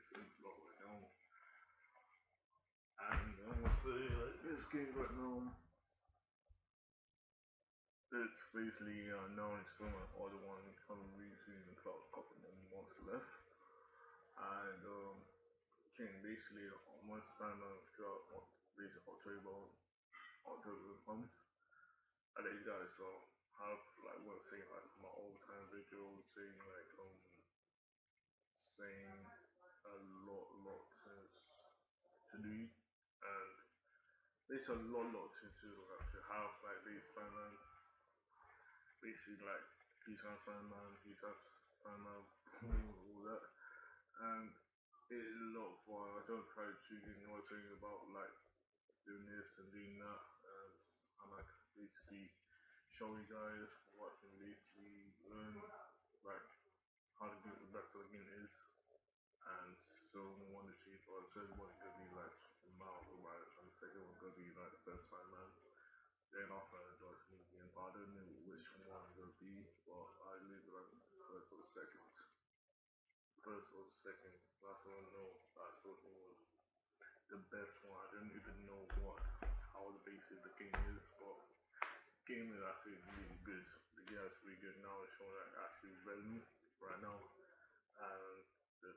seems a lot right now. And I must say, like, this game right now, it's basically known as from an other one coming really soon in about a couple more months left. And can basically once time throughout basically October month. I let you guys have like one say like my all time video saying like saying a lot to do and there's a lot to have like these Spider-Man basically like he's on Spider-Man, he's on Spider-Man, all that. And it's a lot of fun. I don't try to you know saying about like doing this and doing that and I'm like basically show you guys what can basically learn like how to do the best of the game is and so one of the people so one gonna be like miles away and the second one gonna be like the best Spider-Man. Then after I enjoyed the movie and I don't know which one gonna be, but I leave it like first or second. First or second. That's what I know. That's what was the best one. I don't even know what how the basic the game is, but game is actually really good. The game is really good now. It's showing like actually relevant right now, and the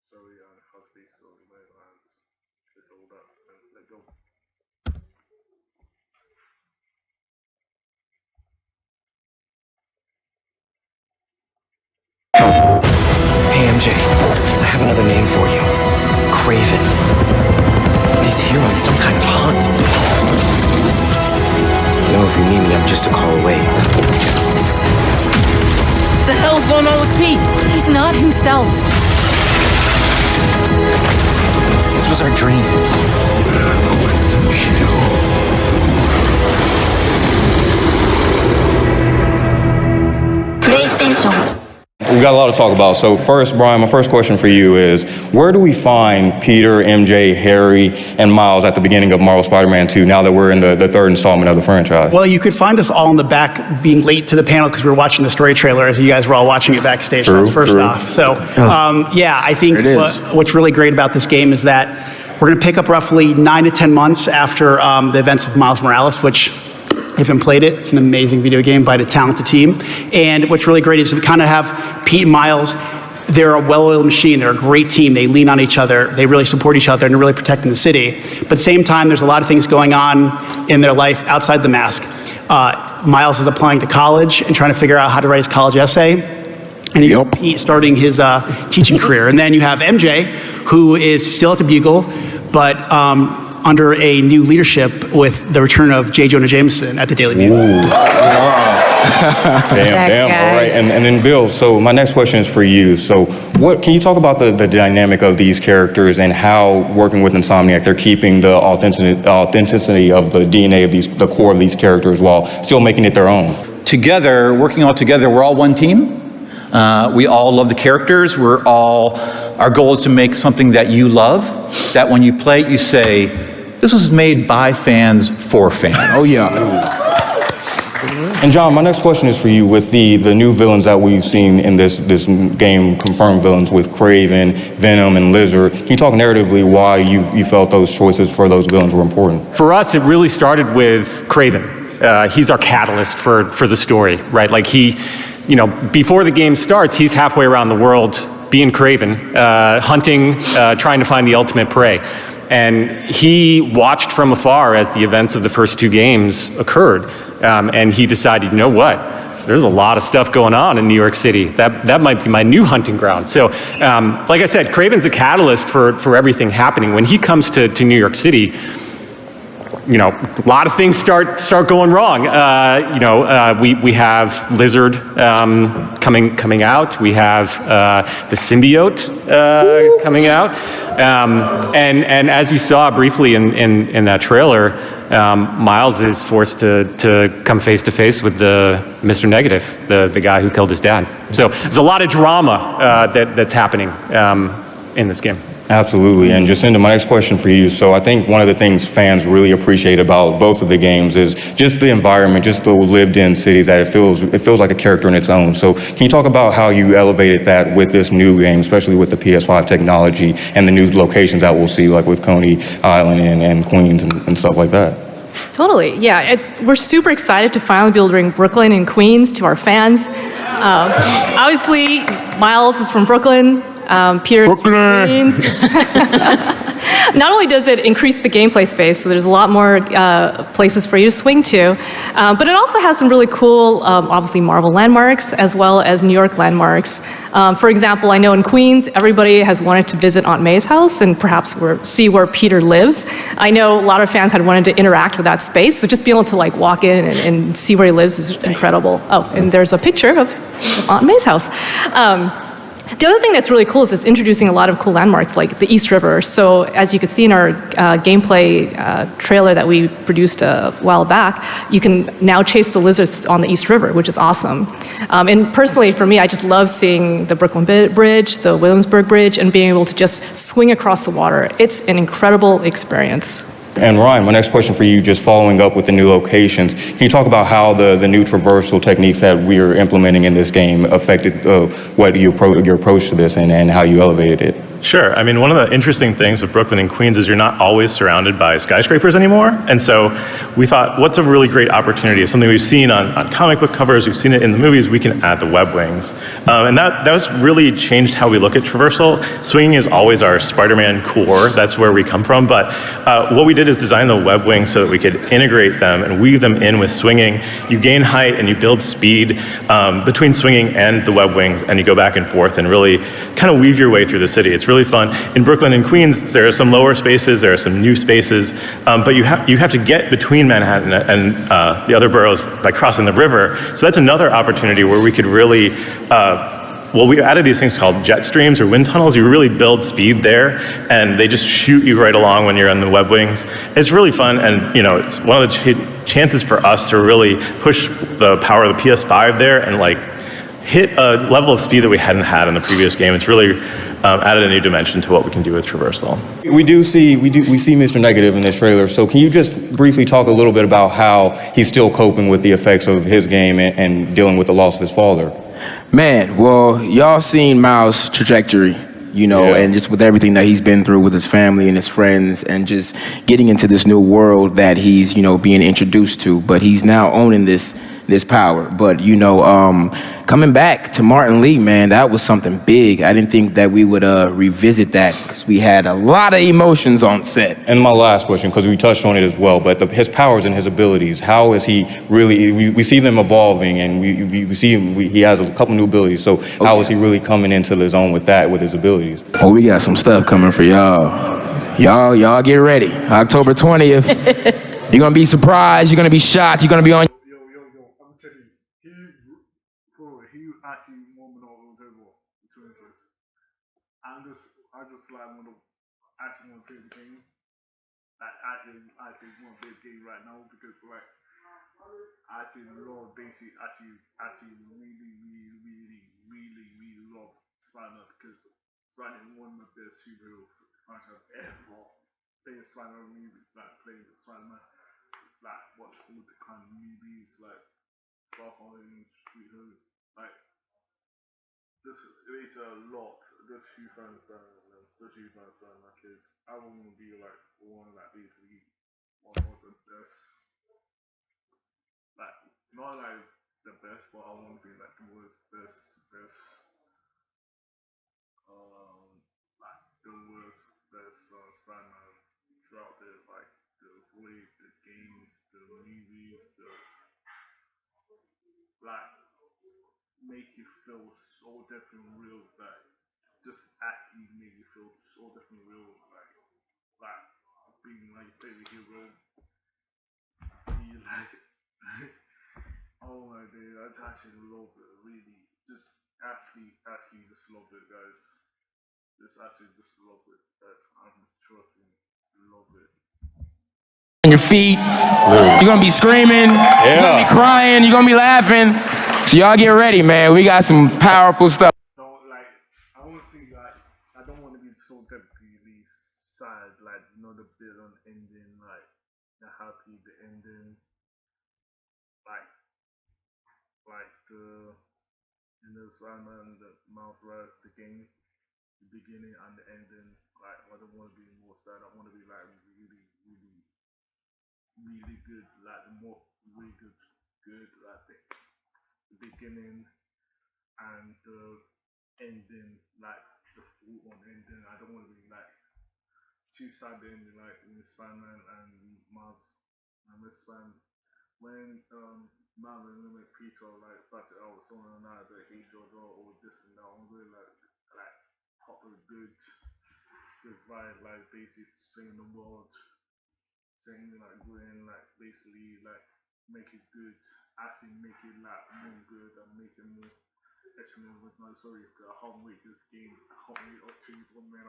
story and how the basis of the game and it's all that. And let go. Hey MJ, I have another name for you. Craven. He's here on some kind of hunt. You know, if you need me, I'm just a call away. What the hell's going on with Pete? He's not himself. This was our dream. PlayStation. We got a lot to talk about. So first, Brian, my first question for you is, where do we find Peter, MJ, Harry, and Miles at the beginning of Marvel Spider-Man 2 now that we're in the third installment of the franchise? Well, you could find us all in the back being late to the panel because we were watching the story trailer as you guys were all watching it backstage. That's first off. So, yeah, I think what's really great about this game is that we're going to pick up roughly 9 to 10 months after the events of Miles Morales, which if you haven't played it, it's an amazing video game by the talented team. And what's really great is we kind of have Pete and Miles. They're a well-oiled machine. They're a great team. They lean on each other. They really support each other, and they're really protecting the city. But at the same time, there's a lot of things going on in their life outside the mask. Miles is applying to college and trying to figure out how to write his college essay. And you have Pete starting his teaching career. And then you have MJ, who is still at the Bugle, but under a new leadership with the return of J. Jonah Jameson at the Daily Bugle. Damn. All right. And then Bill, so my next question is for you. So what can you talk about the dynamic of these characters and how working with Insomniac, they're keeping the authenticity of the DNA of the core of these characters while still making it their own? Together, working all together, we're all one team. We all love the characters. Our goal is to make something that you love, that when you play it, you say, this was made by fans for fans. Oh, yeah. And John, my next question is for you with the new villains that we've seen in this game, confirmed villains with Kraven, Venom, and Lizard. Can you talk narratively why you felt those choices for those villains were important? For us, it really started with Kraven. He's our catalyst for the story, right? Like before the game starts, he's halfway around the world being Kraven, hunting, trying to find the ultimate prey. And he watched from afar as the events of the first two games occurred. And he decided, you know what? There's a lot of stuff going on in New York City. That might be my new hunting ground. So, like I said, Kraven's a catalyst for everything happening. When he comes to New York City, a lot of things start going wrong. We have Lizard coming out. We have the symbiote coming out, and as you saw briefly in that trailer, Miles is forced to come face to face with the Mr. Negative, the guy who killed his dad. So there's a lot of drama that's happening in this game. Absolutely. And Jacinda, my next question for you. So I think one of the things fans really appreciate about both of the games is just the environment, just the lived-in cities that it feels like a character in its own. So can you talk about how you elevated that with this new game, especially with the PS5 technology and the new locations that we'll see, like with Coney Island and Queens and stuff like that? Totally, yeah. We're super excited to finally be able to bring Brooklyn and Queens to our fans. Obviously, Miles is from Brooklyn. Peter's from Queens. Not only does it increase the gameplay space, so there's a lot more places for you to swing to, but it also has some really cool, obviously Marvel landmarks, as well as New York landmarks. For example, I know in Queens, everybody has wanted to visit Aunt May's house and perhaps see where Peter lives. I know a lot of fans had wanted to interact with that space, so just being able to like walk in and see where he lives is incredible. Oh, and there's a picture of Aunt May's house. The other thing that's really cool is it's introducing a lot of cool landmarks like the East River. So as you could see in our gameplay trailer that we produced a while back, you can now chase the lizards on the East River, which is awesome. And personally, for me, I just love seeing the Brooklyn Bridge, the Williamsburg Bridge, and being able to just swing across the water. It's an incredible experience. And Ryan, my next question for you, just following up with the new locations, can you talk about how the new traversal techniques that we are implementing in this game affected what your approach to this and how you elevated it? Sure. I mean, one of the interesting things with Brooklyn and Queens is you're not always surrounded by skyscrapers anymore. And so we thought, what's a really great opportunity? It's something we've seen on comic book covers, we've seen it in the movies, we can add the web wings. And that's really changed how we look at traversal. Swinging is always our Spider-Man core, that's where we come from. But what we did is design the web wings so that we could integrate them and weave them in with swinging. You gain height and you build speed between swinging and the web wings, and you go back and forth and really kind of weave your way through the city. It's really fun. In Brooklyn and Queens, there are some lower spaces, there are some new spaces, but you have to get between Manhattan and the other boroughs by crossing the river. So that's another opportunity where we could really, we added these things called jet streams or wind tunnels. You really build speed there, and they just shoot you right along when you're on the web wings. It's really fun, and it's one of the chances for us to really push the power of the PS5 there and like hit a level of speed that we hadn't had in the previous game. It's really added a new dimension to what we can do with traversal. We see Mr. Negative in this trailer. So can you just briefly talk a little bit about how he's still coping with the effects of his game and dealing with the loss of his father? Man, well, y'all seen Miles' trajectory, and just with everything that he's been through with his family and his friends and just getting into this new world that he's, being introduced to. But he's now owning this power. But, coming back to Martin Lee, man, that was something big. I didn't think that we would revisit that because we had a lot of emotions on set. And my last question, because we touched on it as well, but his powers and his abilities, how is he really, we see them evolving and we see him, he has a couple new abilities. So how is he really coming into his own with that, with his abilities? Well, we got some stuff coming for y'all. Y'all get ready. October 20th. You're going to be surprised. You're going to be shocked. You're going to be on. I just like want to play the game. Like I actually want to play the game right now because like I actually love really love Spider-Man because Spider-Man is one of the best superhero franchise ever. Playing Spider-Man movies, like playing Spider-Man, like watch all the kind of movies like Far From Home, Sweet Home, like it's a lot. The two fans because I want to be like one of that basically one of the best, like not like the best, but I want to be like the worst best like the worst best Spider-Man throughout like the way the games, the movies, the like make you feel so different real, like just actually make you feel so different real, like being like your favorite hero. You like oh my god, I actually love it, really. Just actually just love it, guys. Just actually just love it. I'm trusting, love it. On your feet, you're gonna be screaming, you're gonna be crying, you're gonna be laughing. So y'all get ready, man. We got some powerful stuff. So like, I want to see like I don't want to be so typically sad, like the villain ending, like the happy, the ending, like the Spider-Man, the Mouth Rise, the game, the beginning and the ending. Like I don't want to be more sad. I want to be like really, really, really good. Like the more really good. Like the beginning and the ending, like the full on ending. I don't want to be like too sad ending, like in Spider-Man and Miles and Spider-Man. When Marvel and Peter like battle out someone and the age or this and that, I'm really like proper good vibe, like basically saying the world, saying like going like basically like make it good, actually make it like more good and make it more excellent with my story. I can't wait this game. I can't wait up to 1 man.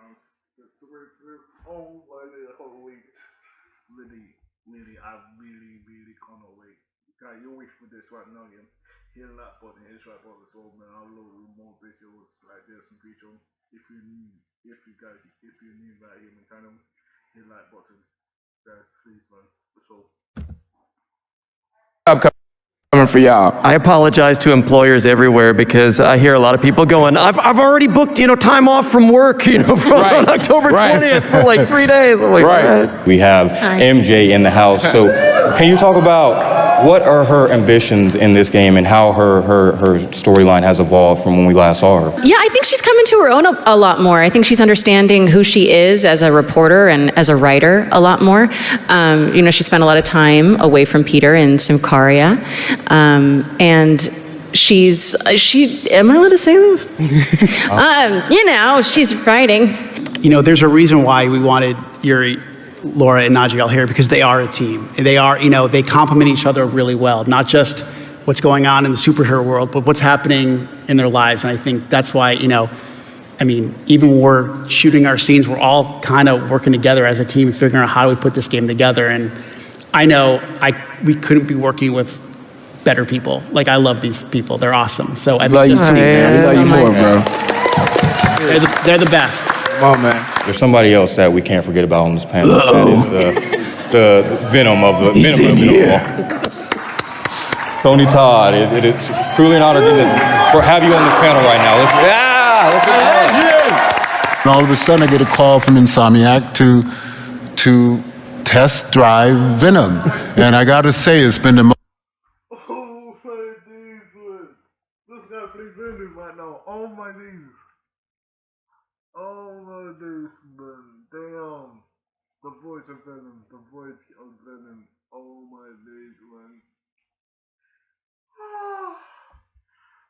Oh my god, I can't wait. Really, I really cannot wait. Guys, you're waiting for this right now, yeah. Hit that button, hit that button as well, man. I'll load more videos like this in future. If you're new, if you're new right here in channel, hit that button. Guys, please, man. So. Coming for y'all. I apologize to employers everywhere because I hear a lot of people going, I've already booked, time off from work, from October 20th for like 3 days. I'm like, right. We have MJ in the house. So can you talk about what are her ambitions in this game and how her storyline has evolved from when we last saw her? Yeah, I think she's come into her own a lot more. I think she's understanding who she is as a reporter and as a writer a lot more. She spent a lot of time away from Peter in Symkaria. And am I allowed to say this? She's writing. There's a reason why we wanted Yuri, Laura, and Najiel here, because they are a team. They are, they complement each other really well, not just what's going on in the superhero world, but what's happening in their lives. And I think that's why, even when we're shooting our scenes, we're all kind of working together as a team, figuring out how do we put this game together. And I know we couldn't be working with better people. Like, I love these people. They're awesome. So I love you too, man. We love you more, bro. They're the best. Come on, man. There's somebody else that we can't forget about on this panel. That is the Venom of the Venom. Tony Todd. It is truly an honor to have you on this panel right now. Let's and all of a sudden, I get a call from Insomniac to test drive Venom, and I got to say, it's been the most. The voice of Venom, oh my days, man.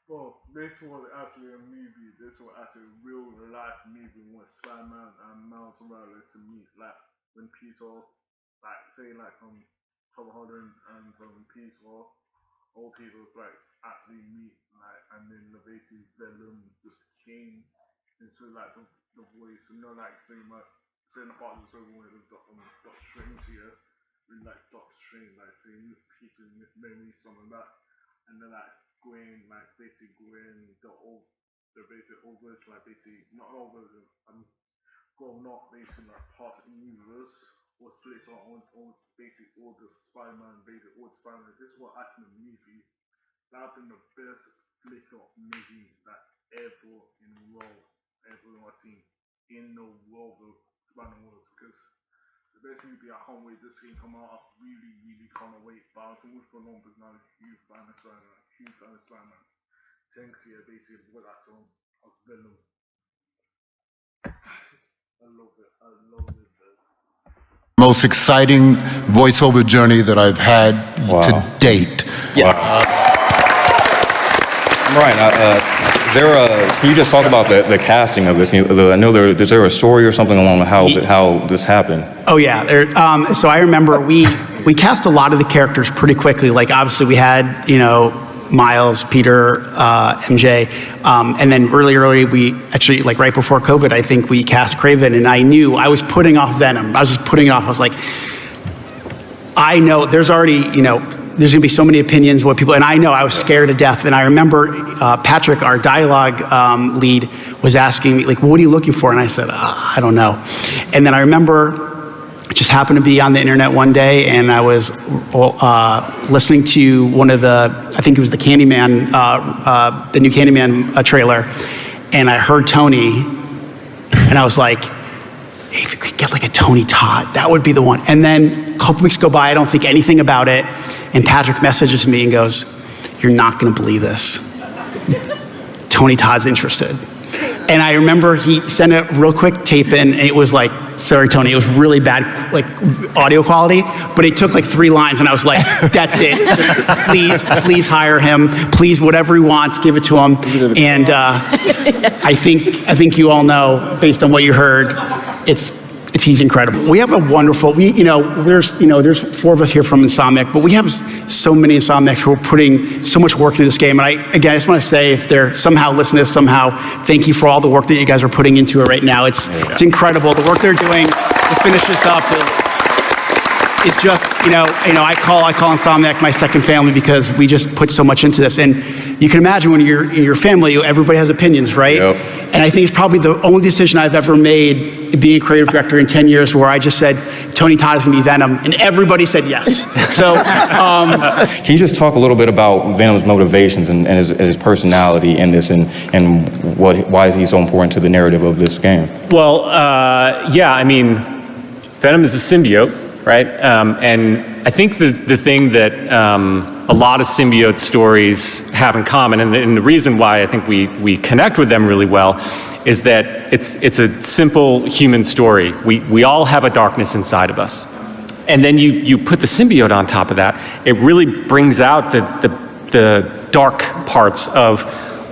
Well, this was actually a movie, this was actually a real life movie when Spider-Man and Miles Morales to meet, like, when Peter, like, say, like, Tom Holland and Peter, all people, like, actually meet, like, and then the basic Venom just came into, like, the voice, like, saying, like, saying the part of the song where Doctor Strange here, with like Doctor Strange, like saying Peter memory something like that, and then like going like basically going the basic over like basically not over not basically like part of the universe or split on basically all the Spider-Man, basically all the Spider-Man. This is what actually the movie that been the best flick of movie that ever in the world I've seen in the world of Spider-Man world, because the best movie I can't wait this game come out. I really can't wait. But I've been with for long because now I'm a huge fan of Spider-Man. Thanks here basically for that song of Venom. I love it. Most exciting voiceover journey that I've had to date. Yeah. Right. Can you just talk about the casting of this? I know is there a story or something along how this happened? Oh yeah. So I remember we cast a lot of the characters pretty quickly. Like obviously we had Miles, Peter, MJ, and then early we actually like right before COVID I think we cast Kraven, and I knew I was putting off Venom. I was just putting it off. I was like, I know there's already there's gonna be so many opinions, what people, and I know I was scared to death. And I remember Patrick, our dialogue lead, was asking me, like, well, what are you looking for? And I said, I don't know. And then I remember I just happened to be on the internet one day, and I was listening to one of the, I think it was the Candyman, the new Candyman trailer, and I heard Tony, and I was like, hey, if we could get like a Tony Todd, that would be the one. And then a couple weeks go by, I don't think anything about it, and Patrick messages me and goes, you're not gonna believe this. Tony Todd's interested. And I remember he sent a real quick tape in, and it was like, sorry, Tony, it was really bad, like audio quality, but it took like 3 lines, and I was like, that's it. Just please hire him. Please, whatever he wants, give it to him. And I think you all know, based on what you heard, he's incredible. We have a wonderful, there's 4 of us here from Insomniac, but we have so many Insomniacs who are putting so much work into this game. And I just want to say, if they're somehow listening to this somehow, thank you for all the work that you guys are putting into it right now. It's incredible. The work they're doing to finish this up it's just, I call Insomniac my second family, because we just put so much into this. And you can imagine when you're in your family, everybody has opinions, right? Yep. And I think it's probably the only decision I've ever made being a creative director in 10 years where I just said, Tony Todd is going to be Venom, and everybody said yes. So, can you just talk a little bit about Venom's motivations and his personality in this, and why is he so important to the narrative of this game? Well, yeah, I mean, Venom is a symbiote, right? And I think the thing that a lot of symbiote stories have in common, and the reason why I think we connect with them really well, is that it's a simple human story. We all have a darkness inside of us. And then you put the symbiote on top of that, it really brings out the dark parts of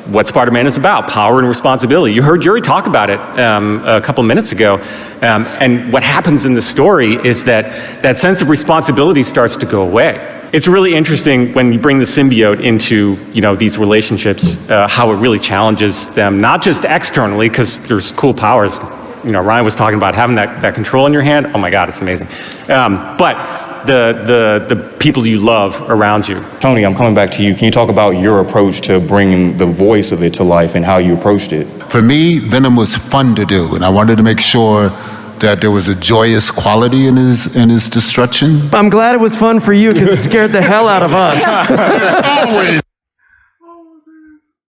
what Spider-Man is about, power and responsibility. You heard Yuri talk about it a couple minutes ago. And what happens in the story is that sense of responsibility starts to go away. It's really interesting when you bring the symbiote into these relationships, how it really challenges them, not just externally, because there's cool powers. Ryan was talking about having that control in your hand. Oh my God, it's amazing. But the people you love around you. Tony, I'm coming back to you. Can you talk about your approach to bringing the voice of it to life and how you approached it? For me, Venom was fun to do, and I wanted to make sure that there was a joyous quality in his destruction. I'm glad it was fun for you, because it scared the hell out of us. Always.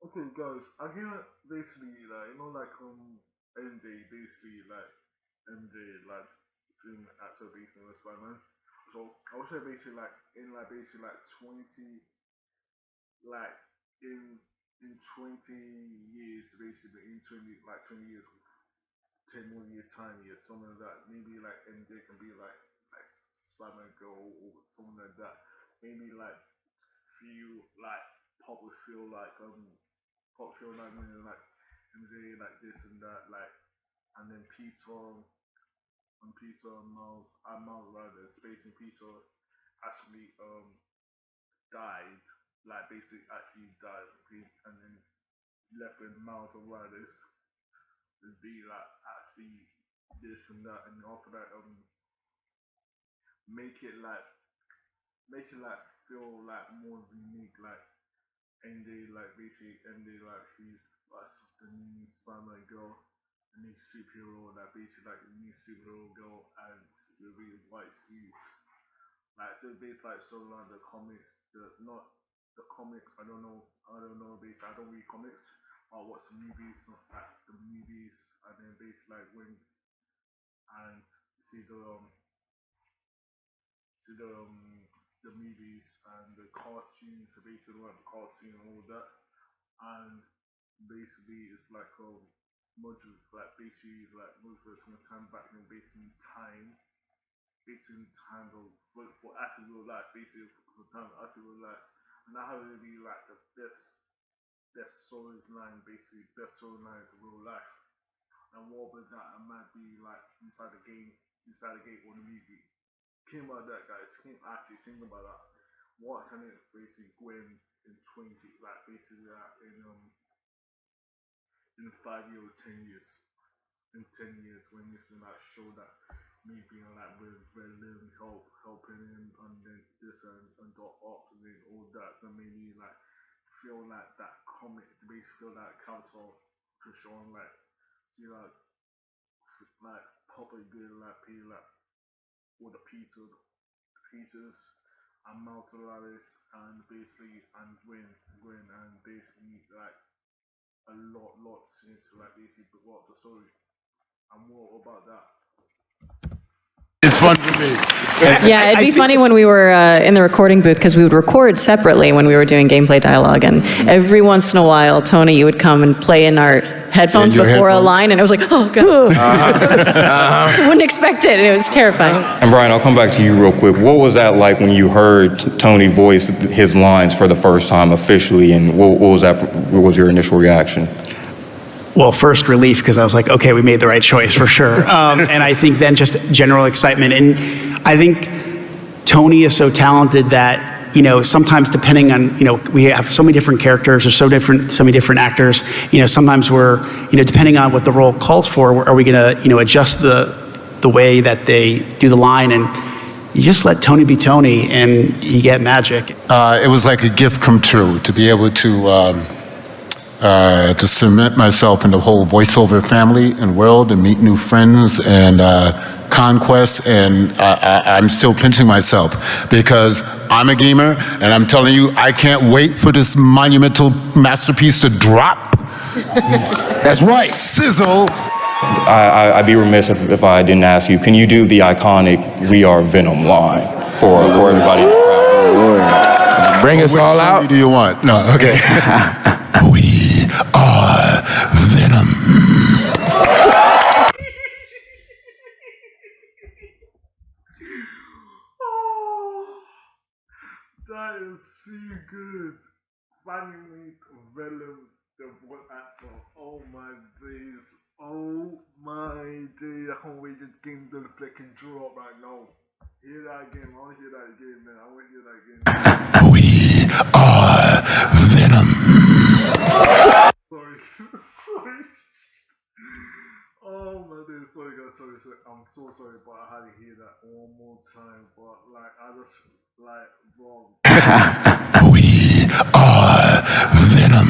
Okay, guys, I hear basically MJ basically MJ doing actor basically with Spider-Man. So I would say basically in 20 in 20 years, basically in 20 years, 10 more year time here, something like that. Maybe MJ can be like Spider-Man girl or something like that. Maybe feel probably feel MJ this and that and then Miles rather Space and Peter actually died basically actually died and then left with Miles Morales to be actually this and that, and after that make it feel more unique, MJ basically MJ she's the new Spider-Man girl, the new superhero, basically the new superhero girl, and the really white suit. The bit so the comics, not the comics. I don't know. Basically, I don't read comics. I watch the movies, the movies, and then basically when and see the movies and the cartoons. So basically, the cartoon and all that, and basically it's modules basically modules from the time back and basically time. Basically time for actual real life, basically for time actual real life. And that would be the best storyline, basically best storyline of real life. And what with that, it might be inside the game or the movie. Think about that, guys. Actually think about that. What can it basically go in 20, basically in 5 years or 10 years? In 10 years when you show that me being like with Venom helping him and then this and Doc Ock and then all that made me like feel like that comic to basically feel that character to show like see like proper good like Peter like all the Peters and Maltolaris and basically and Gwen and basically like a lot to like basically what the story and more about that. It's fun for me. Yeah, it'd be funny when we were in the recording booth because we would record separately when we were doing gameplay dialogue, and every once in a while, Tony, you would come and play in our headphones before a line, and it was like, oh god, wouldn't expect it, and it was terrifying. And Brian, I'll come back to you real quick. What was that like when you heard Tony voice his lines for the first time officially, and what was your initial reaction? Well, first relief, because I was like, okay, we made the right choice for sure. And I think then just general excitement. And I think Tony is so talented that, sometimes depending on, we have so many different characters or so many different actors, sometimes we're, depending on what the role calls for, are we going to, adjust the way that they do the line, and you just let Tony be Tony and you get magic. It was like a gift come true to be able to cement myself in the whole voiceover family and world and meet new friends and conquests, and I'm still pinching myself because I'm a gamer and I'm telling you, I can't wait for this monumental masterpiece to drop. That's right. Sizzle. I'd be remiss if I didn't ask you, can you do the iconic "We Are Venom" line for everybody? Bring us all out. Which do you want? No, okay. We are Venom. That is so good. Finally, Venom, the voice actor. Oh my days. Oh my days. I can't wait to game the flicking drop right now. Hear that again. I want to hear that again, man. I want to hear that again. We are Venom. Sorry. Sorry. Oh my days. Sorry guys. Sorry. I'm so sorry, but I had to hear that one more time. But like, I just like, bro. We are Venom.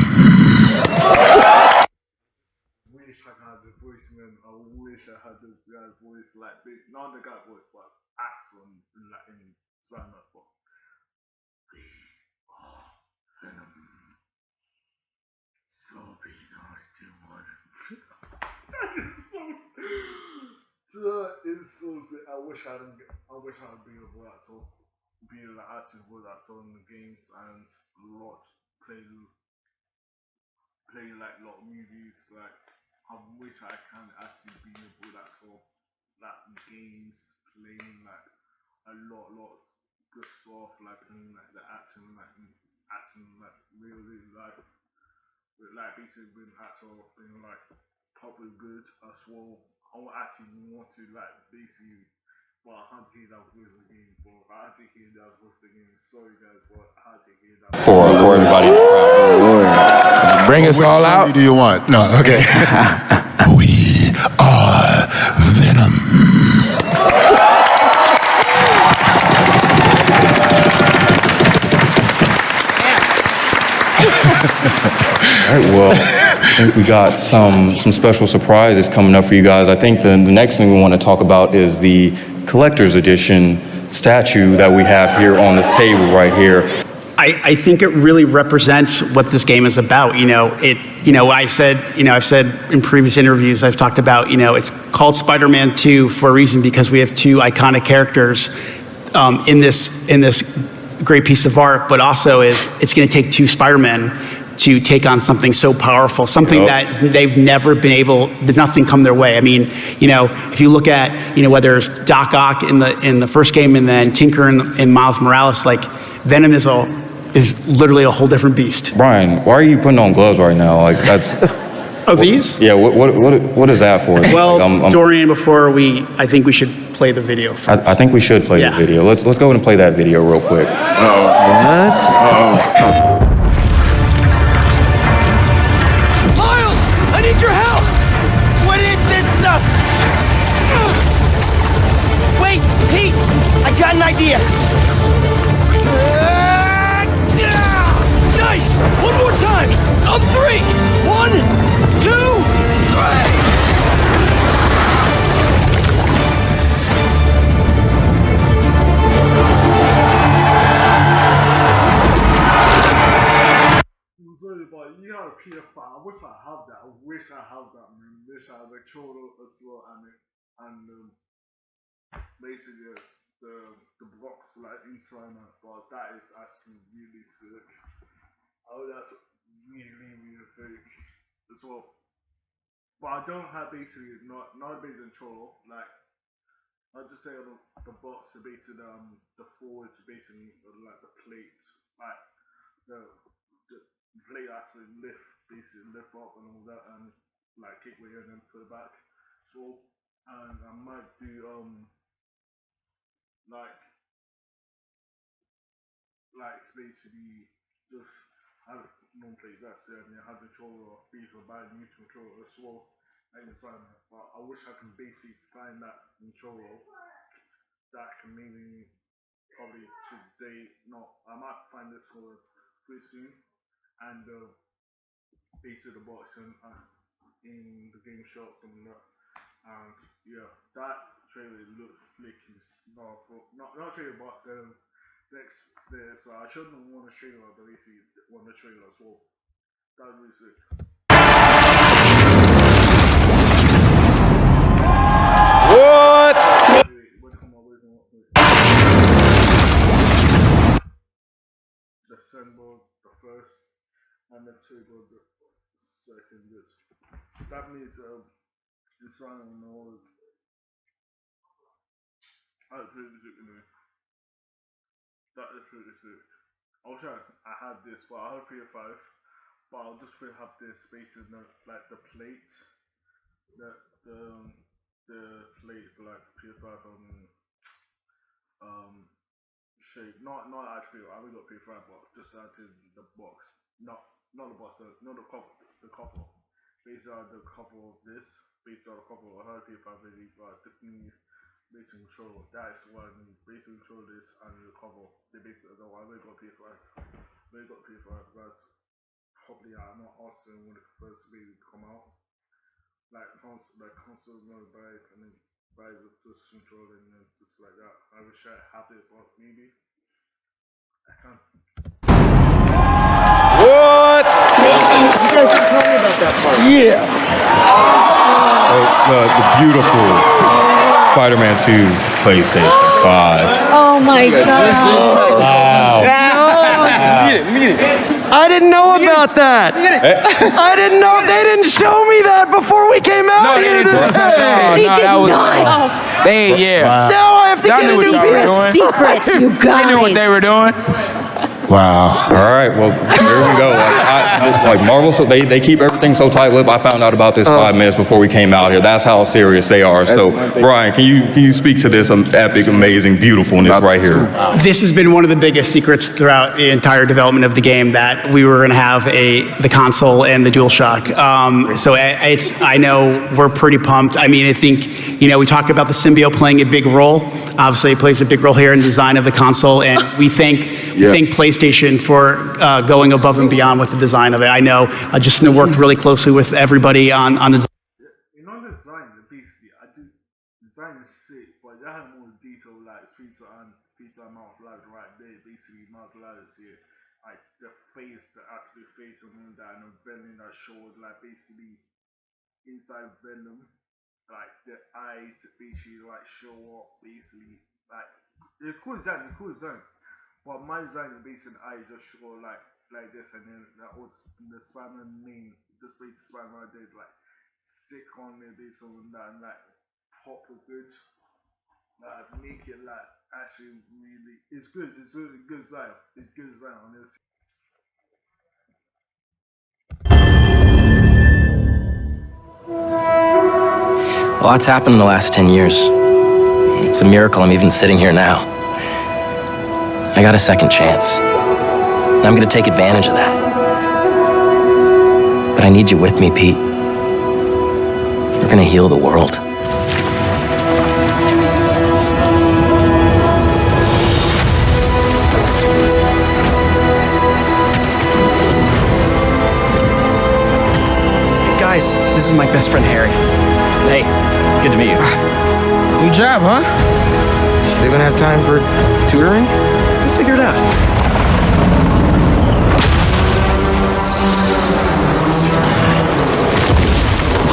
Wish I had the voice, man. I wish I had this guy's voice, like not the guy's voice, but accent, like in Spanish. But Venom, so be nice to one. That is so sick. I wish I had been a voice actor, being like acting voice actor in the games and play like a lot of movies. Like I wish I can actually be a voice actor, like in games, playing like a lot good stuff, like playing like the acting like really like basically being actor, being like probably good as well. I would actually want to like basically, but I had to hear that voice again, bro. I had to hear that voice again. Sorry guys, but I had to hear that. For everybody. Bring us all out. Which do you want? No, okay. We are Venom. All right, well, I think we got some special surprises coming up for you guys. I think the next thing we want to talk about is the collector's edition statue that we have here on this table right here. I think it really represents what this game is about. I've said in previous interviews, I've talked about, it's called Spider-Man 2 for a reason, because we have two iconic characters in this great piece of art, but also it's going to take two Spider-Men to take on something so powerful, something that they've never been able, there's nothing come their way. I mean, if you look at, whether it's Doc Ock in the first game and then Tinker in Miles Morales, like Venom is literally a whole different beast. Brian, why are you putting on gloves right now? Like that's. Oh, these? Yeah. What is that for? Well, like, Dorian, I think we should play the video first. I think we should play the video. Let's go ahead and play that video real quick. What? Miles, I need your help. What is this stuff? got an idea. Nice! One more time! On 3! 1, 2, 3! But you got a PS5. I wish I had that. I wish I had that, man. Wish I had a controller as well, and basically the box like inside that. But that is actually really sick. Oh, that's really sick as well. But I don't have basically not a big controller. Like I'll just say on the box, basically the forwards basically like the plates, like the plate actually basically lift up and all that, and like kick away and then put it back. So, and I might do like basically just have non plate that's it, and have the controller or beat or buy a new controller as well. I inside that, but I wish I can basically find that controller that can maybe probably today. No, I might find this for pretty soon, and basically the box in the game shop and that. And yeah, that trailer looks flicky. Not trailer, but next there. So I shouldn't want a trailer, but basically want the trailer as well. That was it. What? December the 1st, and then October the 2nd. That means it's running on all. That's pretty sick anyway. That is pretty sick. I wish I had this, but I have PS5. But I'll just really have this space in like the plate, the plate for like PS5 shape. Not actually. I haven't got PS5, but just added the box. Not the box. Not the cover. The cover. Basically, the cover of this. Basically, the cover of her PS5 really, but just need basic control. That is what I need. Basic control this and the cover. They basically I really got PS5. Really got PS5. That's probably I'm not asking when it first really come out. Like console gonna buy it and then buy the just control and then just like that. I wish I had it, but maybe I can't. What? You guys didn't tell me about that part. Yeah. The beautiful Spider-Man 2 PlayStation 5. Oh my god. Wow. Meet it. I didn't know about that. I didn't know. They didn't show me that before we came out here today. They did not. Yeah. Now I have to get a new Secret secrets, you guys. They knew what they were doing. Wow. All right. Well, there we go. Like Marvel, so they keep everything so tight-lipped. I found out about this 5 minutes before we came out here. That's how serious they are. So, Brian, can you speak to this epic, amazing, beautifuln's right here? This has been one of the biggest secrets throughout the entire development of the game, that we were going to have the console and the DualShock. So I know we're pretty pumped. I mean, I think, we talk about the symbiote playing a big role. Obviously, it plays a big role here in the design of the console, and we thank PlayStation for going above and beyond with the design of it. I know I just worked really closely with everybody on the. You know the design, basically, design is sick, but they have more detail like Peter and Mount Loud right there. Basically, Mount Loud is here, like the face, the actual face of him, that and the Venom that showed like basically inside Venom, like the eyes basically like show up basically like it's cool design. But my design is based on eye just show like this, and then that was the Spider-Man name, just based Spider-Man did like sick on it based on that and like proper good. Like make it like actually really it's good. It's really good design. It's good design on this. A lot's happened in the last 10 years. It's a miracle I'm even sitting here now. I got a second chance, and I'm gonna take advantage of that. But I need you with me, Pete. We're gonna heal the world. Guys, this is my best friend Harry. Hey, good to meet you. New job, huh? Still gonna have time for tutoring? We'll figure it out.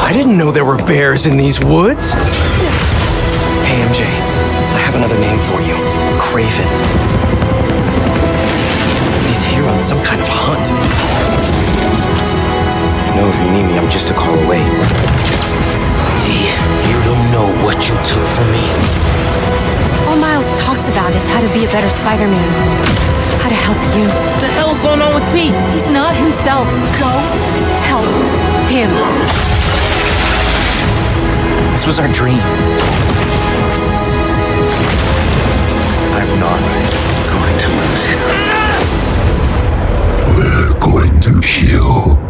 I didn't know there were bears in these woods. Hey, MJ, I have another name for you. Craven. He's here on some kind of hunt. You know, if you need me, I'm just a call away. Lee, you don't know what you took from me. All Miles talks about is how to be a better Spider-Man. How to help you. What the hell's going on with Pete? He's not himself. Go help him. This was our dream. I'm not going to lose him. We're going to kill